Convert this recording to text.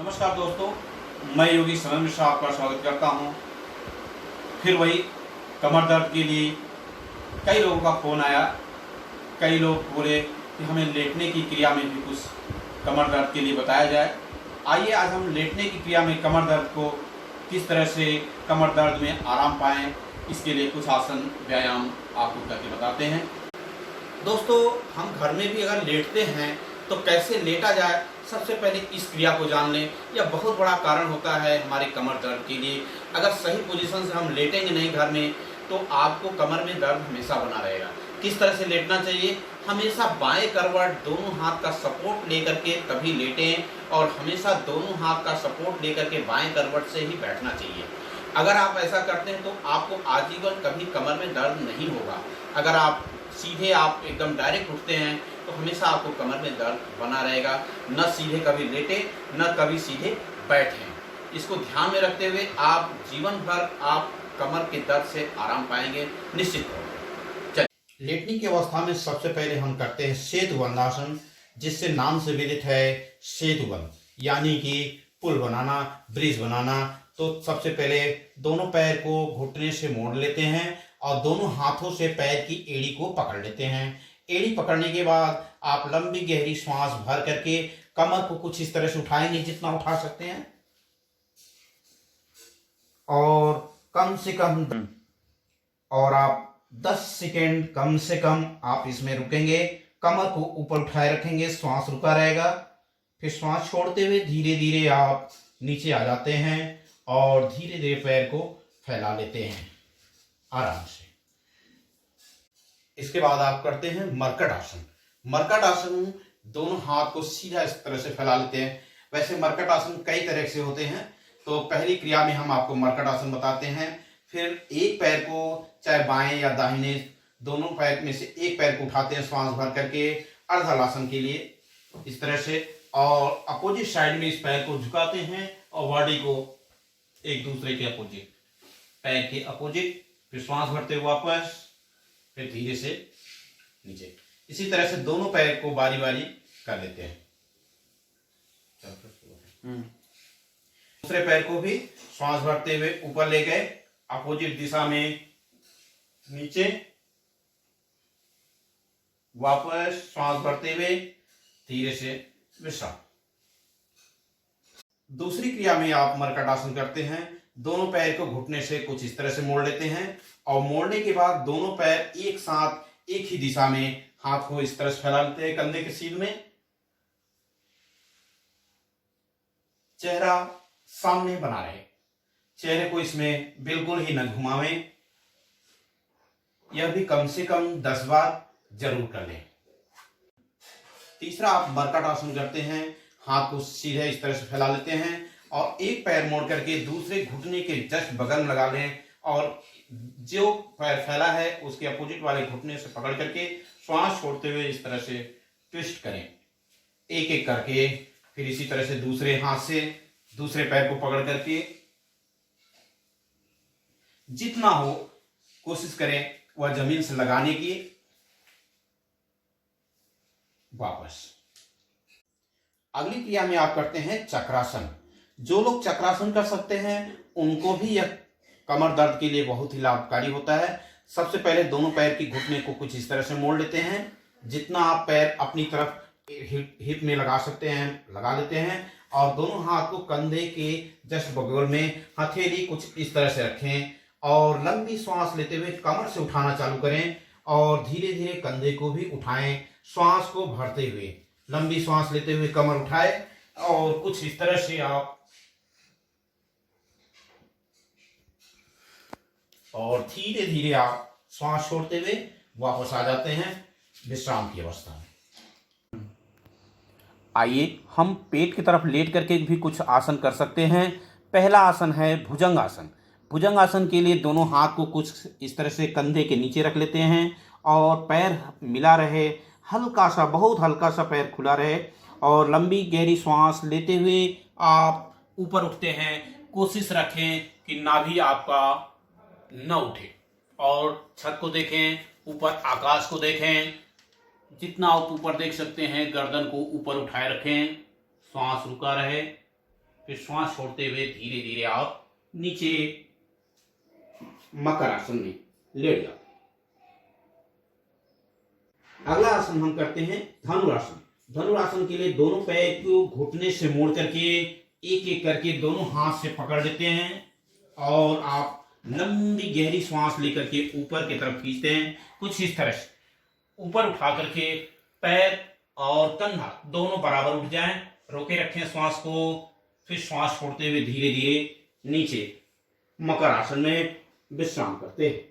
नमस्कार दोस्तों, मैं योगी सनन मिश्रा आपका स्वागत करता हूं। फिर वही कमर दर्द के लिए कई लोगों का फ़ोन आया। कई लोग बोले कि हमें लेटने की क्रिया में भी कुछ कमर दर्द के लिए बताया जाए। आइए आज हम लेटने की क्रिया में कमर दर्द को किस तरह से कमर दर्द में आराम पाएँ, इसके लिए कुछ आसन व्यायाम आपको करके बताते हैं। दोस्तों, हम घर में भी अगर लेटते हैं तो कैसे लेटा जाए, सबसे पहले इस क्रिया को जान लें। यह बहुत बड़ा कारण होता है हमारे कमर दर्द के लिए। अगर सही पोजीशन से हम लेटेंगे नहीं घर में तो आपको कमर में दर्द हमेशा बना रहेगा। किस तरह से लेटना चाहिए? हमेशा बाएं करवट दोनों हाथ का सपोर्ट लेकर के तभी लेटें और हमेशा दोनों हाथ का सपोर्ट लेकर के बाएं करवट से ही बैठना चाहिए। अगर आप ऐसा करते हैं तो आपको आजीवन कभी कमर में दर्द नहीं होगा। अगर आप सीधे आप एकदम डायरेक्ट उठते हैं तो हमेशा आपको कमर में दर्द बना रहेगा। न सीधे कभी लेटे न कभी सीधे बैठें। इसको ध्यान में रखते हुए आप जीवन भर आप कमर के दर्द से आराम पाएंगे निश्चित तौर पर। चलिए, लेटने की अवस्था में सबसे पहले हम करते हैं सेतुबंधासन, जिससे नाम से विदित है सेतुबंध, यानी कि पुल बनाना, ब्रिज बनाना। तो सबसे पहले दोनों पैर को घुटने से मोड़ लेते हैं और दोनों हाथों से पैर की एड़ी को पकड़ लेते हैं। एड़ी पकड़ने के बाद आप लंबी गहरी श्वास भर करके कमर को कुछ इस तरह से उठाएंगे जितना उठा सकते हैं और कम से कम और आप 10 सेकेंड कम से कम आप इसमें रुकेंगे। कमर को ऊपर उठाए रखेंगे, श्वास रुका रहेगा। फिर श्वास छोड़ते हुए धीरे धीरे आप नीचे आ जाते हैं और धीरे धीरे पैर को फैला लेते हैं आराम से। इसके बाद आप करते हैं मरकट आसन। मरकट आसन दोनों हाथ को सीधा इस तरह से फैला लेते हैं। वैसे मरकट आसन कई तरह से होते हैं, तो पहली क्रिया में हम आपको मरकट आसन बताते हैं। फिर एक पैर को चाहे बाएं या दाहिने दोनों पैर में से एक पैर को उठाते हैं श्वास भर करके अर्धहलासन के लिए इस तरह से, और अपोजिट साइड में इस पैर को झुकाते हैं और बॉडी को एक दूसरे के अपोजिट, पैर के अपोजिट, फिर श्वास भरते हुए वापस, फिर धीरे से नीचे। इसी तरह से दोनों पैर को बारी बारी कर लेते हैं। दूसरे पैर को भी श्वास भरते हुए ऊपर ले गए, अपोजिट दिशा में नीचे, वापस श्वास भरते हुए धीरे से विश्राम। दूसरी क्रिया में आप मरकट आसन करते हैं। दोनों पैर को घुटने से कुछ इस तरह से मोड़ लेते हैं और मोड़ने के बाद दोनों पैर एक साथ एक ही दिशा में हाथ को इस तरह से फैला लेते हैं कंधे के सीध में। चेहरा सामने बना रहे, चेहरे को इसमें बिल्कुल ही न घुमावें। यह भी कम से कम 10 बार जरूर कर लें। तीसरा आप मरकट आसन करते हैं। हाथ को सीधे इस तरह से फैला लेते हैं और एक पैर मोड़ करके दूसरे घुटने के जस्ट बगल में लगा लें और जो पैर फैला है उसके अपोजिट वाले घुटने से पकड़ करके श्वास छोड़ते हुए इस तरह से ट्विस्ट करें एक एक करके। फिर इसी तरह से दूसरे हाथ से दूसरे पैर को पकड़ करके जितना हो कोशिश करें वह जमीन से लगाने की। वापस अगली क्रिया में आप करते हैं चक्रासन। जो लोग चक्रासन कर सकते हैं उनको भी यह कमर दर्द के लिए बहुत ही लाभकारी होता है। सबसे पहले दोनों पैर की घुटने को कुछ इस तरह से मोड़ लेते हैं, जितना आप पैर अपनी तरफ हिप में लगा सकते हैं लगा लेते हैं और दोनों हाथ को कंधे के जस्ट बगल में हथेली कुछ इस तरह से रखें और लंबी श्वास लेते हुए कमर से उठाना चालू करें और धीरे धीरे कंधे को भी उठाएं। श्वास को भरते हुए लंबी श्वास लेते हुए कमर उठाए और कुछ इस तरह से आप और धीरे धीरे आप श्वास छोड़ते हुए वापस आ जाते हैं विश्राम की अवस्था में। आइए हम पेट की तरफ लेट करके भी कुछ आसन कर सकते हैं। पहला आसन है भुजंग आसन। भुजंग आसन के लिए दोनों हाथ को कुछ इस तरह से कंधे के नीचे रख लेते हैं और पैर मिला रहे, हल्का सा बहुत हल्का सा पैर खुला रहे और लंबी गहरी श्वास लेते हुए आप ऊपर उठते हैं। कोशिश रखें कि नाभि आपका न उठे और छत को देखें, ऊपर आकाश को देखें। जितना आप ऊपर देख सकते हैं गर्दन को ऊपर उठाए रखें, श्वास रुका रहे फिर श्वास छोड़ते हुए धीरे धीरे आप नीचे मकर आसन में लेट जाओ। अगला आसन हम करते हैं धनुरासन। धनुरासन के लिए दोनों पैर को घुटने से मोड़ करके एक एक करके दोनों हाथ से पकड़ लेते हैं और आप लंबी गहरी श्वास लेकर के ऊपर की तरफ खींचते हैं। कुछ इस तरह से ऊपर उठा करके पैर और कंधा दोनों बराबर उठ जाएं, रोके रखें श्वास को। फिर श्वास छोड़ते हुए धीरे धीरे नीचे मकर आसन में विश्राम करते हैं।